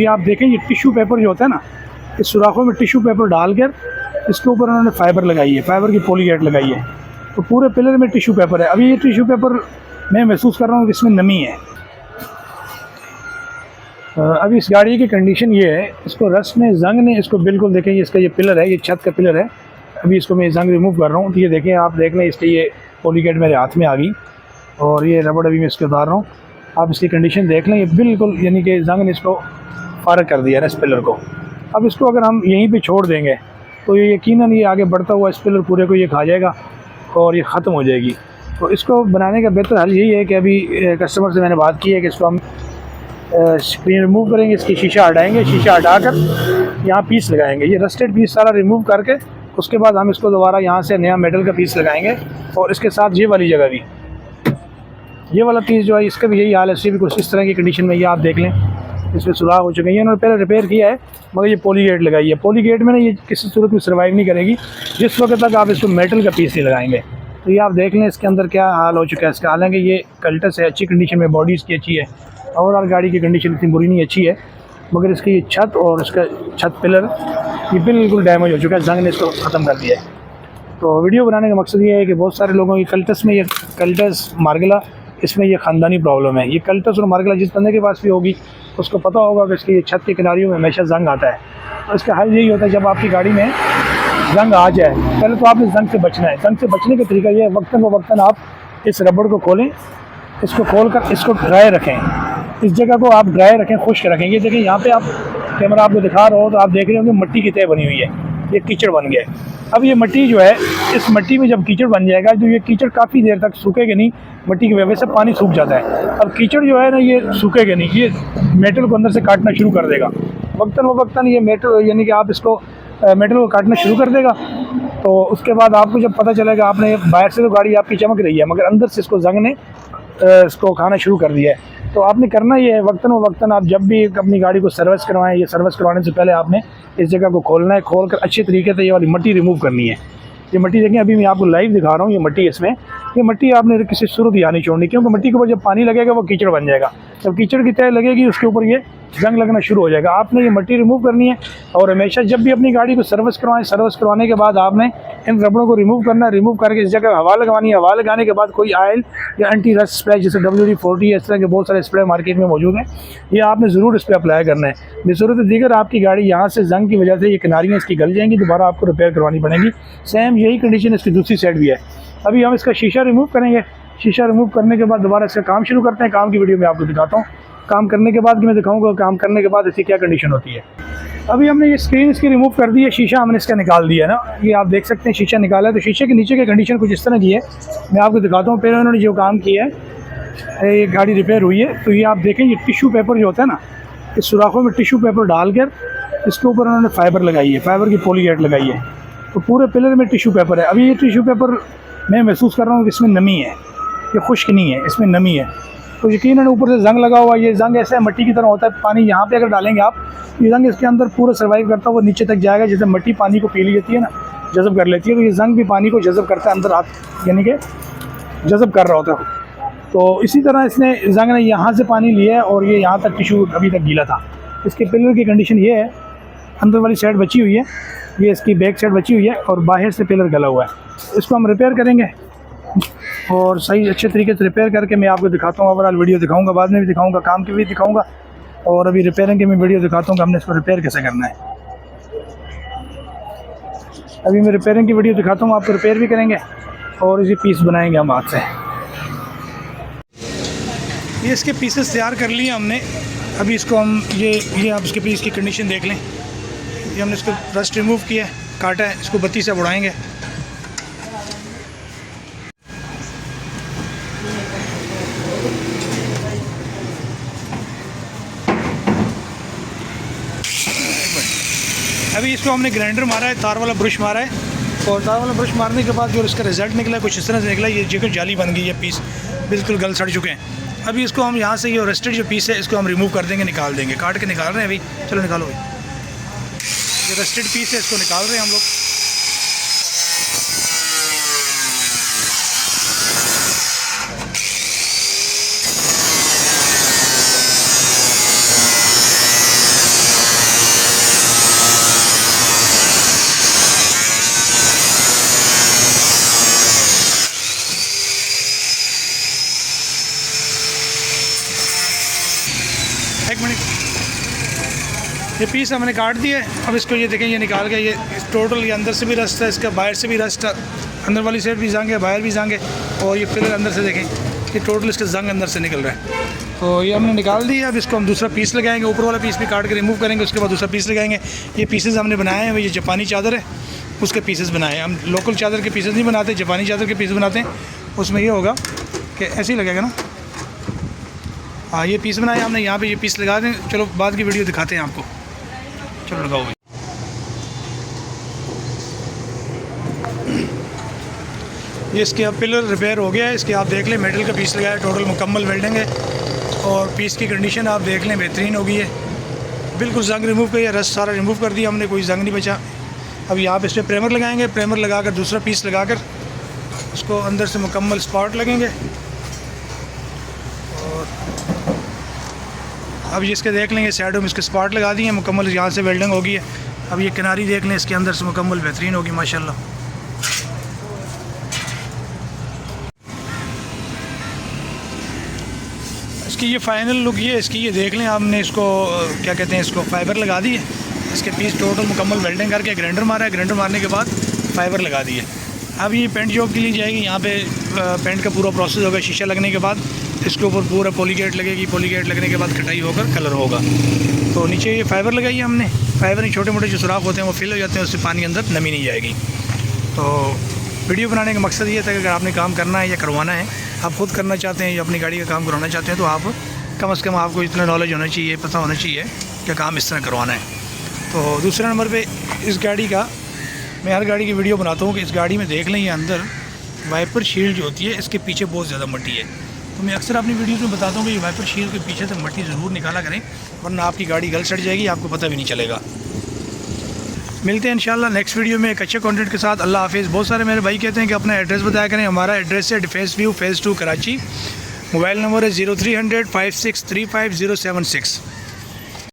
ये आप देखें, ये टिश्यू पेपर जो होता है ना, इस सुराखों में टिश्यू पेपर डालकर इसके ऊपर उन्होंने फाइबर लगाई है, फाइबर की पॉलीगेट लगाई है, तो पूरे पिलर में टिश्यू पेपर है। अभी ये टिश्यू पेपर मैं महसूस कर रहा हूँ कि इसमें नमी है। अभी इस गाड़ी की कंडीशन ये है, इसको रस्ट में जंग ने इसको बिल्कुल देखें, इसका ये पिलर है, ये छत का पिलर है। अभी इसको मैं जंग रिमूव कर रहा हूँ, तो ये देखें, आप देख लें, इसकी ये पॉलीगेट मेरे हाथ में आ गई और ये रबड़ अभी मैं इसके उतार रहा हूँ। आप इसकी कंडीशन देख लें, ये बिल्कुल यानी कि जंग ने इसको फारग कर दिया है इस पिलर को। अब इसको अगर हम यहीं पे छोड़ देंगे तो ये यकीनन ये आगे बढ़ता हुआ इस पिलर पूरे को ये खा जाएगा और ये ख़त्म हो जाएगी। तो इसको बनाने का बेहतर हल यही है कि अभी कस्टमर से मैंने बात की है कि इसको हम स्क्रीन रिमूव करेंगे, इसकी शीशा हटाएंगे, शीशा हटाकर यहाँ पीस लगाएंगे, ये रस्टेड पीस सारा रिमूव करके उसके बाद हम इसको दोबारा यहाँ से नया मेटल का पीस लगाएंगे। और इसके साथ ये वाली जगह भी, ये वाला पीस जो है इसका भी यही हाल है, इसकी भी कुछ इस तरह की कंडीशन में ये आप देख लें, इसमें सुराख हो चुके हैं। इन्होंने पहले रिपेयर किया है मगर ये पॉलीगेट लगाई है, पॉलीगेट में ना ये किसी सूरत में सर्वाइव नहीं करेगी जिस वक्त तक आप इसको मेटल का पीस नहीं लगाएंगे। तो ये आप देख लें इसके अंदर क्या हाल हो चुका है इसका। हालांकि ये कल्टस है, अच्छी कंडीशन में, बॉडी इसकी अच्छी है, ओवरऑल गाड़ी की कंडीशन इतनी बुरी नहीं, अच्छी है, मगर इसकी ये छत और इसका छत पिलर ये बिल्कुल डैमेज हो चुका है, जंग ने इसको ख़त्म कर दिया है। तो वीडियो बनाने का मकसद ये है कि बहुत सारे लोगों की कल्टस में, ये कल्टस मार्गला, इसमें ये ख़ानदानी प्रॉब्लम है। ये कल्टस और मार्गला जिस बंदे के पास भी होगी उसको पता होगा कि इसकी छत के किनारियों में हमेशा जंग आता है। तो इसका हल यही होता है, जब आपकी गाड़ी में जंग आ जाए, पहले तो आपने जंग से बचना है। जंग से बचने का तरीका ये है, वक्तन व वक्तन आप इस रबड़ को खोलें, इसको खोलकर इसको ड्राई रखें, इस जगह को आप ड्राई रखें, खुश्क रखें। ये देखें, यहाँ पे आप कैमरा आपको दिखा रहा हो तो आप देख रहे होंगे मिट्टी की तह बनी हुई है, ये कीचड़ बन गया है। अब ये मिट्टी जो है, इस मिट्टी में जब कीचड़ बन जाएगा तो ये कीचड़ काफ़ी देर तक सूखेगा नहीं, मिट्टी की वजह से पानी सूख जाता है। अब कीचड़ जो है ना, ये सूखेगा नहीं, ये मेटल को अंदर से काटना शुरू कर देगा। वक्तन व वक्तन ये मेटल यानी कि आप इसको मेटल को काटना शुरू कर देगा। तो उसके बाद आपको जब पता चलेगा, आपने बाहर से तो गाड़ी आपकी चमक रही है मगर अंदर से इसको जंग ने इसको खाना शुरू कर दिया है। तो आपने करना ये है, वक्तन व वक्तन आप जब भी अपनी गाड़ी को सर्विस करवाएं, ये सर्विस करवाने से पहले आपने इस जगह को खोलना है, खोल कर अच्छे तरीके से ये वाली मिट्टी रिमूव करनी है। ये मिट्टी देखें, अभी मैं आपको लाइव दिखा रहा हूँ, ये मिट्टी, इसमें ये मिट्टी आपने किसी सूरत यहाँ नहीं छोड़नी, क्योंकि मिट्टी के ऊपर जब पानी लगेगा वो कीचड़ बन जाएगा। जब कीचड़ की तह लगेगी उसके ऊपर ये जंग लगना शुरू हो जाएगा। आपने ये मिट्टी रिमूव करनी है और हमेशा जब भी अपनी गाड़ी को सर्विस करवाएं, सर्विस करवाने के बाद आपने इन रबड़ों को रिमूव करना है। रिमूव करके इस जगह हवा लगवानी है, हवा लगाने के बाद कोई ऑयल या एंटी रस्ट स्प्रे जैसे WD-40 इस तरह के बहुत सारे स्प्रे मार्केट में मौजूद हैं, ये आपने ज़रूर इस पर अप्लाई करना है। बेसूरत दीगर आपकी गाड़ी यहाँ से जंग की वजह से ये किनारियाँ इसकी गल जाएंगी, दोबारा आपको रिपेयर करवानी पड़ेगी। सेम यही कंडीशन इसकी दूसरी साइड भी है। अभी हम इसका शीशा रिमूव करेंगे, शीशा रिमूव करने के बाद दोबारा इसका काम शुरू करते हैं। काम की वीडियो में आपको दिखाता हूँ, काम करने के बाद मैं दिखाऊंगा काम करने के बाद इसकी क्या कंडीशन होती है। अभी हमने ये स्क्रीन इसकी रिमूव कर दी है, शीशा हमने इसका निकाल दिया है ना, ये आप देख सकते हैं शीशा निकाला है। तो शीशे के नीचे की कंडीशन कुछ इस तरह की है, मैं आपको दिखाता हूँ। पहले उन्होंने जो काम किया है, ये गाड़ी रिपेयर हुई है, तो ये आप देखें, ये टिश्यू पेपर जो होता है ना, इस सुराखों में टिश्यू पेपर डालकर इसके ऊपर उन्होंने फाइबर लगाई है, फाइबर की पॉलीगेट लगाई है, तो पूरे पिलर में टिश्यू पेपर है। अभी ये टिश्यू पेपर मैं महसूस कर रहा हूँ कि इसमें नमी है, ये खुश्क नहीं है, इसमें नमी है। तो यकीनन ऊपर से जंग लगा हुआ है, ये जंग ऐसे मिट्टी की तरह होता है, पानी यहाँ पे अगर डालेंगे आप, ये जंग इसके अंदर पूरा सर्वाइव करता है, वो नीचे तक जाएगा। जैसे मिट्टी पानी को पी लेती है ना, जज़ब कर लेती है, तो ये जंग भी पानी को जज़ब करता है अंदर, हाथ यानी कि जज़ब कर रहा होता है। तो इसी तरह इसने जंग ने यहाँ से पानी लिया है और ये यहाँ तक टिश्यू अभी तक गीला था। इसके पिलर की कंडीशन ये है, अंदर वाली साइड बची हुई है, ये इसकी बैक साइड बची हुई है और बाहर से पिलर गला हुआ है। इसको हम रिपेयर करेंगे और सही अच्छे तरीके से रिपेयर करके मैं आपको दिखाता हूँ। ओवरऑल वीडियो दिखाऊंगा, बाद में भी दिखाऊंगा, काम की भी दिखाऊंगा और अभी रिपेयरिंग की मैं वीडियो दिखाता हूँ कि हमने इसको रिपेयर कैसे करना है। अभी मैं रिपेयरिंग की वीडियो दिखाता हूँ, आपको रिपेयर भी करेंगे और इसी पीस बनाएंगे हम हाथ से। ये इसके पीसेस तैयार कर लिए हमने। अभी इसको हम ये आप इसके पीस की कंडीशन देख लें, ये हमने इसको रस्ट रिमूव किया है, काटा है, इसको बत्ती से उड़ाएंगे। अभी इसको हमने ग्राइंडर मारा है, तार वाला ब्रश मारा है और तार वाला ब्रश मारने के बाद जो इसका रिज़ल्ट निकला है कुछ इस तरह से निकला। ये जगह जाली बन गई है, पीस बिल्कुल गल सड़ चुके हैं। अभी इसको हम यहाँ से ये रेस्टेड जो पीस है इसको हम रिमूव कर देंगे, निकाल देंगे, काट के निकाल रहे हैं अभी। चलो निकालो भाई, ये रेस्टेड पीस है, इसको निकाल रहे हैं हम लोग। ये पीस हमने काट दिए। अब इसको ये देखें, ये निकाल के ये टोटल ये अंदर से भी रस्ट है, इसका बाहर से भी रस्ट है, अंदर वाली साइड भी जंग है, बाहर भी जंग है। और ये पिलर अंदर से देखें, ये टोटल इसका जंग अंदर से निकल रहा है। तो ये हमने निकाल दिया। अब इसको हम दूसरा पीस लगाएंगे, ऊपर वाला पीस भी काट के रिमूव करेंगे, उसके बाद दूसरा पीस लगाएंगे। ये पीसेस हमने बनाए हैं, ये जापानी चादर है उसके पीसेस बनाए हैं। हम लोकल चादर के पीसेस नहीं बनाते, जापानी चादर के पीस बनाते हैं। उसमें ये होगा कि ऐसे ही लगेगा ना। हाँ, ये पीस बनाए हमने, यहाँ पे ये पीस लगा दें। चलो बाद की वीडियो दिखाते हैं आपको। चलो लगाओ भाई। ये इसके अब पिलर रिपेयर हो गया है, इसके आप देख लें, मेटल का पीस लगाया, टोटल मुकम्मल वेल्डिंग है। और पीस की कंडीशन आप देख लें, बेहतरीन हो गई है, बिल्कुल जंग रिमूव किया, रस्ट सारा रिमूव कर दिया हमने, कोई जंग नहीं बचा। अब यहाँ पे इस पर प्रेमर लगाएंगे, प्रेमर लगाकर दूसरा पीस लगाकर उसको अंदर से मुकम्मल स्पॉट लगेंगे। और अब ये इसके देख लेंगे, साइडों में इसके स्पॉट लगा दिए मुकम्मल, यहाँ से वेल्डिंग हो गई है। अब ये किनारी देख लें, इसके अंदर से मुकम्मल बेहतरीन होगी माशाल्लाह। इसकी ये फ़ाइनल लुक ये इसकी, ये देख लें आपने इसको क्या कहते हैं, इसको फाइबर लगा दिए। इसके पीस टोटल मुकम्मल वेल्डिंग करके ग्राइंडर मारा है, ग्राइंडर मारने के बाद फाइबर लगा दिए। अब ये पेंट जॉब के लिए जाएगी, यहाँ पे पेंट का पूरा प्रोसेस होगा। शीशा लगने के बाद इसके ऊपर पूरा पॉलीगेट लगेगी, पॉलीगेट लगने के बाद कटाई होकर कलर होगा। तो नीचे ये फाइबर लगाई है हमने, फाइबर में छोटे मोटे जो सुराख होते हैं वो फिल हो जाते हैं, उससे पानी अंदर नमी नहीं जाएगी। तो वीडियो बनाने का मकसद ये था कि अगर आपने काम करना है या करवाना है, आप खुद करना चाहते हैं या अपनी गाड़ी का काम करवाना चाहते हैं, तो आप कम से कम आपको इतना नॉलेज होना चाहिए, पता होना चाहिए कि काम इस तरह करवाना है। तो दूसरे नंबर पे इस गाड़ी का, मैं हर गाड़ी की वीडियो बनाता हूँ कि इस गाड़ी में देख लें, ये अंदर वाइपर शील्ड जो होती है, इसके पीछे बहुत ज़्यादा मट्टी है। तो मैं अक्सर अपनी वीडियोज़ में बताता हूँ कि ये वाइपर शील्ड के पीछे से मट्टी ज़रूर निकाला करें, वरना आपकी गाड़ी गल सड़ जाएगी, आपको पता भी नहीं चलेगा। मिलते हैं इंशाल्लाह नेक्स्ट वीडियो में एक अच्छे कंटेंट के साथ। अल्लाह हाफिज़। बहुत सारे मेरे भाई कहते हैं कि अपना एड्रेस बताया करें। हमारा एड्रेस है defence view phase 2 Karachi. Mobile number है 0300 5635 076।